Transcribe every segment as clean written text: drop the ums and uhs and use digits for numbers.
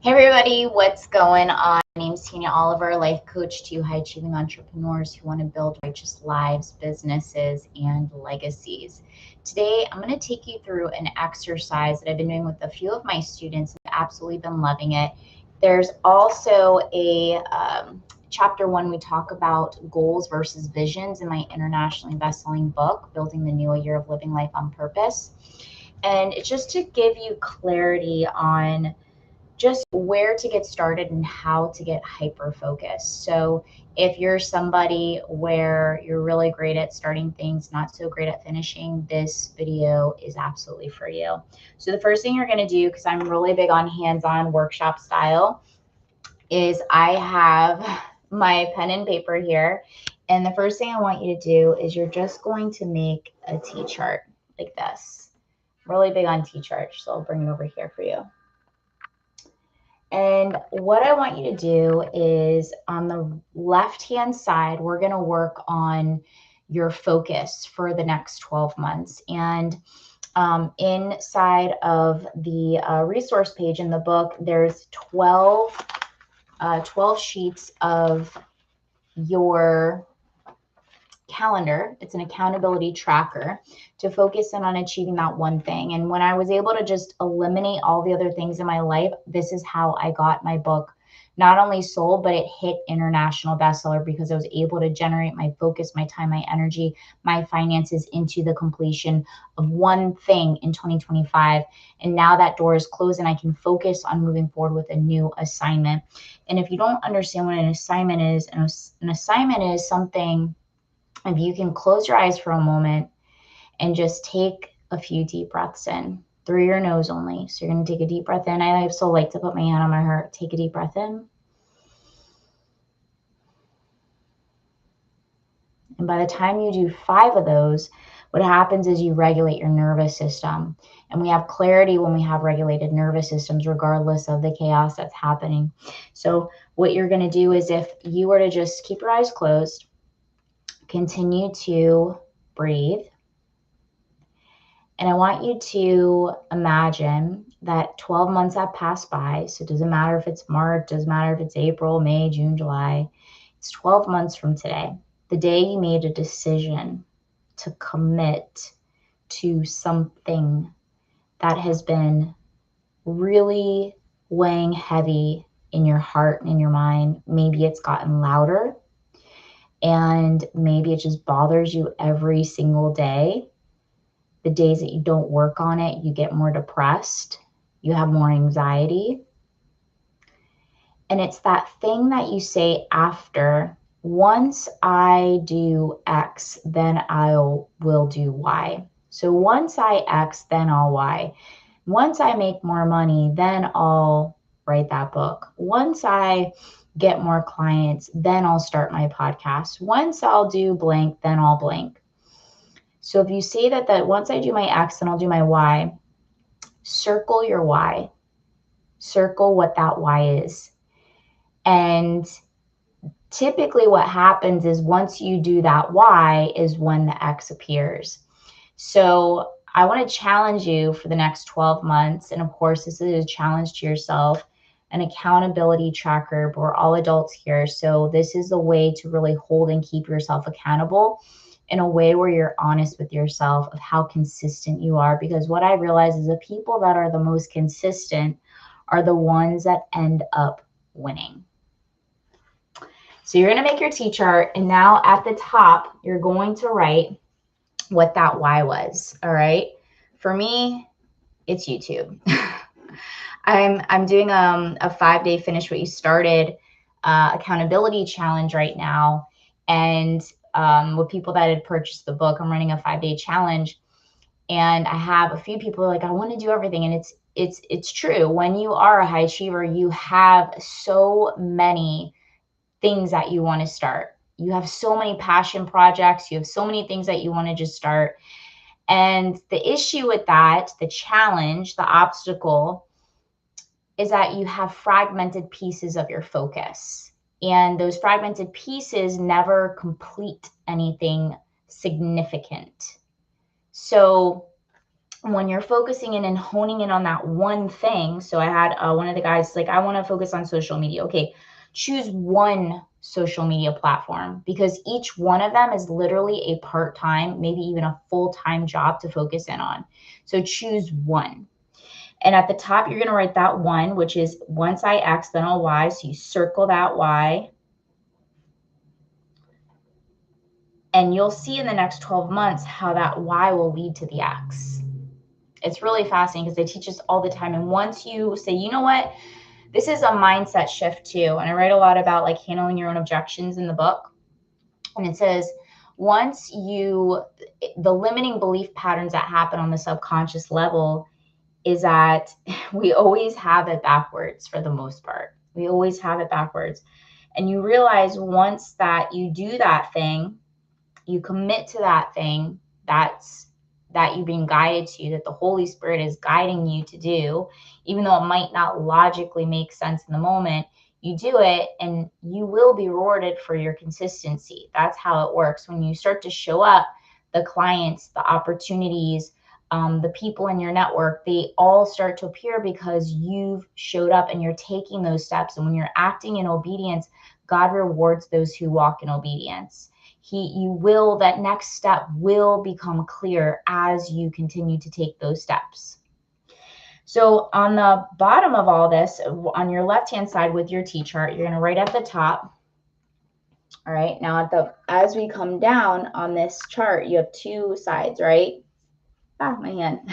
Hey everybody, what's going on? My name's Tanya Oliver, life coach to high achieving entrepreneurs who want to build righteous lives, businesses, and legacies. Today, I'm going to take you through an exercise that I've been doing with a few of my students. I've absolutely been loving it. There's also a chapter one, we talk about goals versus visions in my internationally best-selling book, Building the New Year of Living Life on Purpose. And it's just to give you clarity on just where to get started and how to get hyper focused. So if you're somebody where you're really great at starting things, not so great at finishing, this video is absolutely for you. So the first thing you're going to do, because I'm really big on hands-on workshop style, is I have my pen and paper here. And the first thing I want you to do is you're just going to make a T-chart like this. I'm really big on T-charts, so I'll bring it over here for you. And what I want you to do is on the left-hand side, we're going to work on your focus for the next 12 months. And inside of the resource page in the book, there's 12 sheets of your calendar. It's an accountability tracker to focus in on achieving that one thing. And when I was able to just eliminate all the other things in my life, this is how I got my book not only sold, but it hit international bestseller, because I was able to generate my focus, my time, my energy, my finances into the completion of one thing in 2025. And now that door is closed and I can focus on moving forward with a new assignment. And if you don't understand what an assignment is, an assignment is something, if you can close your eyes for a moment and just take a few deep breaths in through your nose only. So you're going to take a deep breath in. I also like to put my hand on my heart. Take a deep breath in. And by the time you do 5 of those, what happens is you regulate your nervous system. And we have clarity when we have regulated nervous systems, regardless of the chaos that's happening. So what you're going to do is, if you were to just keep your eyes closed, continue to breathe. And I want you to imagine that 12 months have passed by. So it doesn't matter if it's March, doesn't matter if it's April, May, June, July. It's 12 months from today, the day you made a decision to commit to something that has been really weighing heavy in your heart and in your mind. Maybe it's gotten louder, and maybe it just bothers you every single day. The days that you don't work on it, you get more depressed, you have more anxiety. And it's that thing that you say after, once I do X, then I will do Y. So once I X, then I'll Y. Once I make more money, then I'll write that book. Once I get more clients, then I'll start my podcast. Once I'll do blank, then I'll blank. So if you say that once I do my X, then I'll do my Y, circle your Y. Circle what that Y is. And typically what happens is once you do that Y is when the X appears. So I want to challenge you for the next 12 months. And of course, this is a challenge to yourself, an accountability tracker, but we're all adults here. So this is a way to really hold and keep yourself accountable in a way where you're honest with yourself of how consistent you are. Because what I realize is the people that are the most consistent are the ones that end up winning. So you're going to make your T-chart, and now at the top, you're going to write what that why was. All right. For me, it's YouTube. I'm doing a 5-day finish what you started accountability challenge right now. And with people that had purchased the book, I'm running a 5-day challenge. And I have a few people like, I want to do everything. And it's true. When you are a high achiever, you have so many things that you want to start. You have so many passion projects. You have so many things that you want to just start. And the issue with that, the challenge, the obstacle, is that you have fragmented pieces of your focus. And those fragmented pieces never complete anything significant. So when you're focusing in and honing in on that one thing. So I had one of the guys like, I want to focus on social media. Okay, choose one social media platform, because each one of them is literally a part-time, maybe even a full-time job to focus in on. So choose one. And at the top, you're going to write that one, which is once I X, then I'll Y. So you circle that Y. And you'll see in the next 12 months how that Y will lead to the X. It's really fascinating because they teach us all the time. And once you say, you know what, this is a mindset shift too. And I write a lot about like handling your own objections in the book. And it says, once you, the limiting belief patterns that happen on the subconscious level is that we always have it backwards for the most part. We always have it backwards. And you realize once that you do that thing, you commit to that thing that you've been guided to, that the Holy Spirit is guiding you to do, even though it might not logically make sense in the moment, you do it and you will be rewarded for your consistency. That's how it works. When you start to show up, the clients, the opportunities, the people in your network, they all start to appear because you've showed up and you're taking those steps. And when you're acting in obedience, God rewards those who walk in obedience. That next step will become clear as you continue to take those steps. So on the bottom of all this, on your left-hand side with your T-chart, you're going to write at the top. All right. Now as we come down on this chart, you have two sides, right? My hand.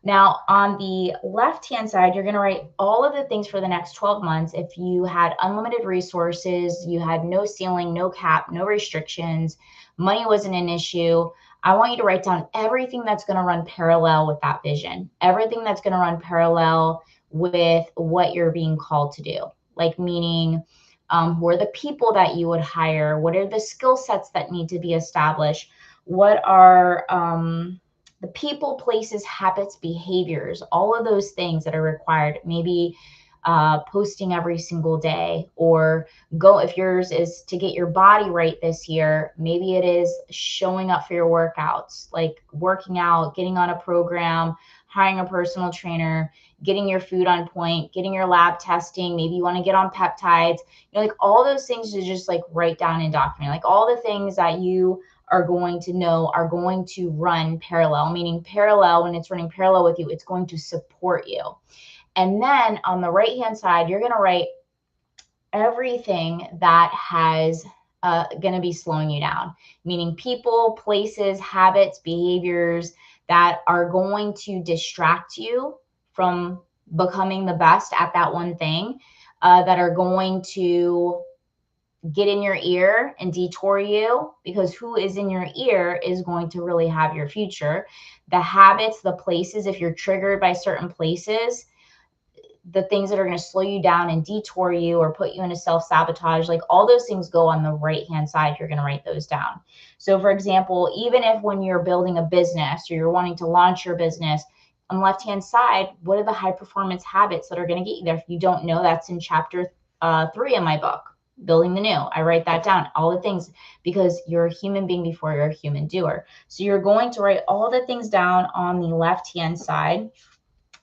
Now, on the left-hand side, you're going to write all of the things for the next 12 months. If you had unlimited resources, you had no ceiling, no cap, no restrictions, money wasn't an issue, I want you to write down everything that's going to run parallel with that vision, everything that's going to run parallel with what you're being called to do. Like meaning, who are the people that you would hire? What are the skill sets that need to be established? What are the people, places, habits, behaviors, all of those things that are required. Maybe posting every single day, or if yours is to get your body right this year, maybe it is showing up for your workouts, like working out, getting on a program, hiring a personal trainer, getting your food on point, getting your lab testing. Maybe you want to get on peptides, like all those things to just like write down and document, like all the things that you are going to know are going to run parallel, meaning parallel, when it's running parallel with you, it's going to support you. And then on the right-hand side, you're going to write everything that has going to be slowing you down, meaning people, places, habits, behaviors that are going to distract you from becoming the best at that one thing, that are going to get in your ear and detour you, because who is in your ear is going to really have your future. The habits, the places, if you're triggered by certain places, the things that are going to slow you down and detour you or put you into self-sabotage, like all those things go on the right-hand side. You're going to write those down. So for example, even if when you're building a business or you're wanting to launch your business, on the left-hand side, what are the high performance habits that are going to get you there? If you don't know, that's in chapter 3 of my book, Building the New. I write that down, all the things, because you're a human being before you're a human doer. So you're going to write all the things down on the left-hand side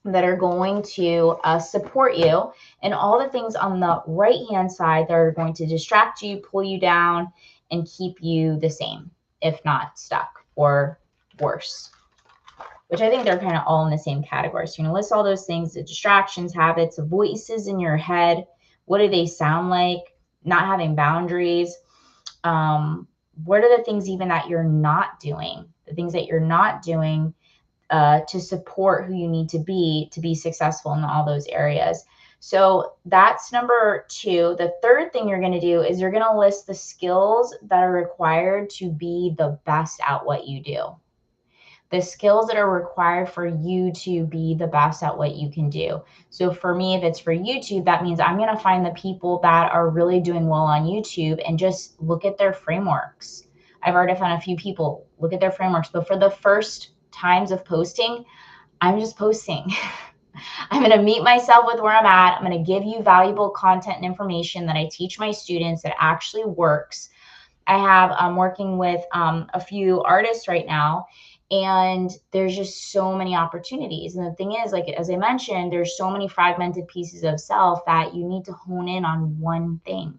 that are going to support you, and all the things on the right-hand side that are going to distract you, pull you down, and keep you the same, if not stuck or worse, which I think they're kind of all in the same category. So you're going to list all those things, the distractions, habits, the voices in your head. What do they sound like? Not having boundaries. What are the things even that you're not doing? The things that you're not doing to support who you need to be successful in all those areas. So that's number 2. The third thing you're going to do is you're going to list the skills that are required to be the best at what you do. The skills that are required for you to be the best at what you can do. So for me, if it's for YouTube, that means I'm going to find the people that are really doing well on YouTube and just look at their frameworks. I've already found a few people, look at their frameworks. But for the first times of posting, I'm just posting. I'm going to meet myself with where I'm at. I'm going to give you valuable content and information that I teach my students that actually works. I'm working with a few artists right now, And there's just so many opportunities. And the thing is, like, as I mentioned, there's so many fragmented pieces of self that you need to hone in on one thing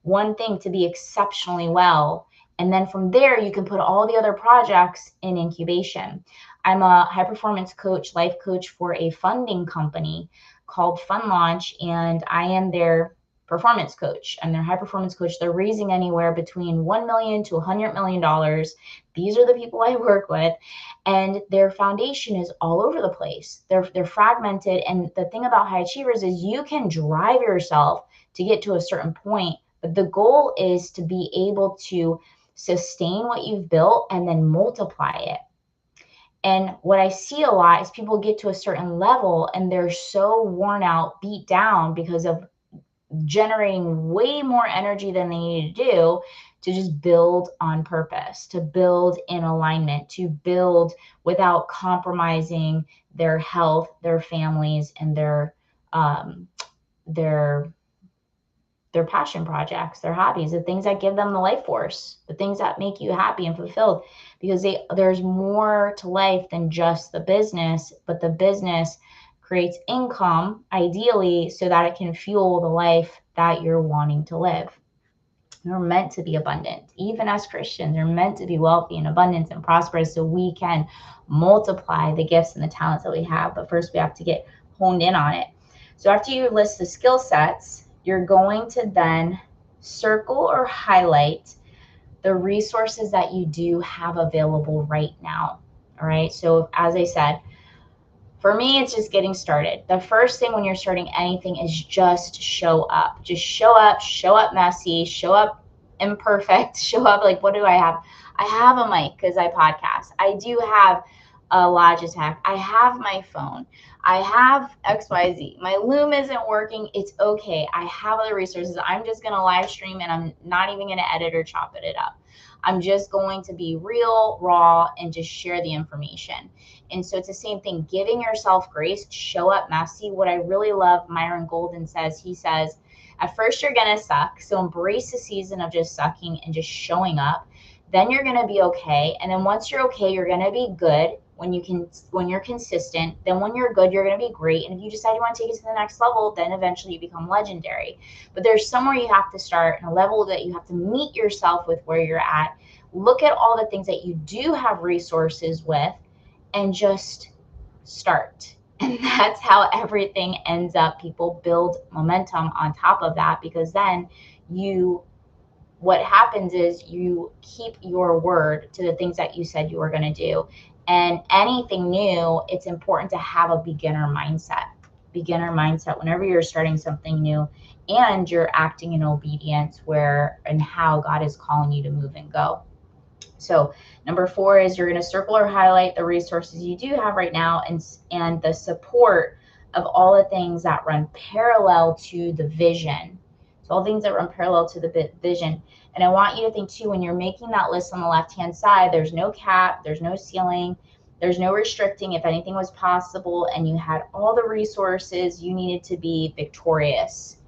to be exceptionally well. And then from there, you can put all the other projects in incubation. I'm a high performance coach, life coach for a funding company called Fund Launch, and I am their performance coach. And their high performance coach. They're raising anywhere between $1 million to $100 million. These are the people I work with, and their foundation is all over the place. They're fragmented. And the thing about high achievers is you can drive yourself to get to a certain point, but the goal is to be able to sustain what you've built and then multiply it. And what I see a lot is people get to a certain level and they're so worn out, beat down because of generating way more energy than they need to do to just build on purpose, to build in alignment, to build without compromising their health, their families, and um, their their passion projects, their hobbies, the things that give them the life force, the things that make you happy and fulfilled, because there's more to life than just the business, but the business creates income ideally so that it can fuel the life that you're wanting to live. We're meant to be abundant. Even as Christians, we're meant to be wealthy and abundant and prosperous so we can multiply the gifts and the talents that we have. But first, we have to get honed in on it. So after you list the skill sets, you're going to then circle or highlight the resources that you do have available right now. All right. So as I said, for me, it's just getting started. The first thing when you're starting anything is just show up. Just show up messy, show up imperfect, show up like, what do I have? I have a mic because I podcast. I do have a Logitech. I have my phone. I have XYZ. My Loom isn't working. It's okay. I have other resources. I'm just going to live stream and I'm not even going to edit or chop it up. I'm just going to be real, raw, and just share the information. And so it's the same thing, giving yourself grace, show up messy. What I really love, Myron Golden says, he says, at first you're going to suck. So embrace the season of just sucking and just showing up. Then you're going to be okay. And then once you're okay, you're going to be good when you're consistent. Then when you're good, you're going to be great. And if you decide you want to take it to the next level, then eventually you become legendary. But there's somewhere you have to start and a level that you have to meet yourself with where you're at. Look at all the things that you do have resources with and just start. And that's how everything ends up. People build momentum on top of that, because then what happens is you keep your word to the things that you said you were going to do. And anything new, it's important to have a beginner mindset. Whenever you're starting something new and you're acting in obedience and how God is calling you to move and go. So number 4 is you're going to circle or highlight the resources you do have right now and the support of all the things that run parallel to the vision. So all things that run parallel to the vision. And I want you to think too, when you're making that list on the left-hand side, there's no cap, there's no ceiling, there's no restricting. If anything was possible and you had all the resources you needed to be victorious,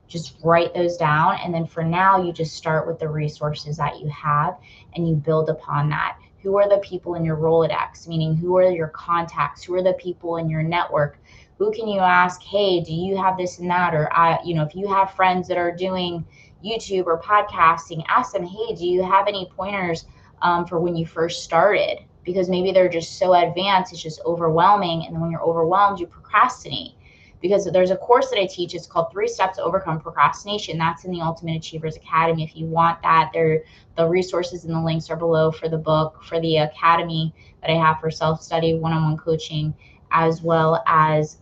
just write those down. And then for now, you just start with the resources that you have and you build upon that. Who are the people in your Rolodex? Meaning, who are your contacts? Who are the people in your network? Who can you ask, hey, do you have this and that? Or, if you have friends that are doing YouTube or podcasting, ask them, hey, do you have any pointers for when you first started? Because maybe they're just so advanced, it's just overwhelming. And then when you're overwhelmed, you procrastinate. Because there's a course that I teach, it's called 3 Steps to Overcome Procrastination. That's in the Ultimate Achievers Academy. If you want that, the resources and the links are below for the book, for the academy that I have for self-study, one-on-one coaching, as well as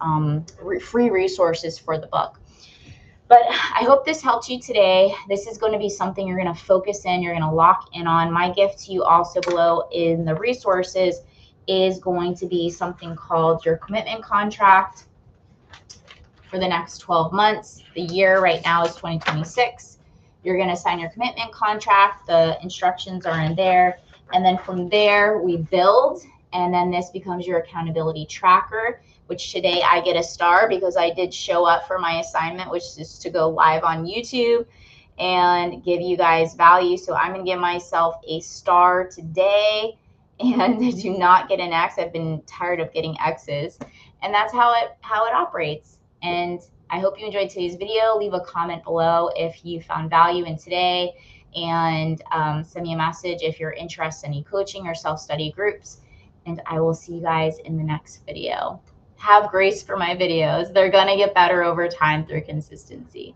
free resources for the book. But I hope this helped you today. This is going to be something you're going to focus in, you're going to lock in on. My gift to you also below in the resources is going to be something called your commitment contract for the next 12 months. The year right now is 2026. You're going to sign your commitment contract. The instructions are in there. And then from there, we build. And then this becomes your accountability tracker, which today I get a star because I did show up for my assignment, which is to go live on YouTube and give you guys value. So I'm going to give myself a star today. and do not get an X. I've been tired of getting X's, and that's how it operates. And I hope you enjoyed today's video. Leave a comment below if you found value in today, and send me a message if you're interested in any coaching or self-study groups. And I will see you guys in the next video. Have grace for my videos. They're going to get better over time through consistency.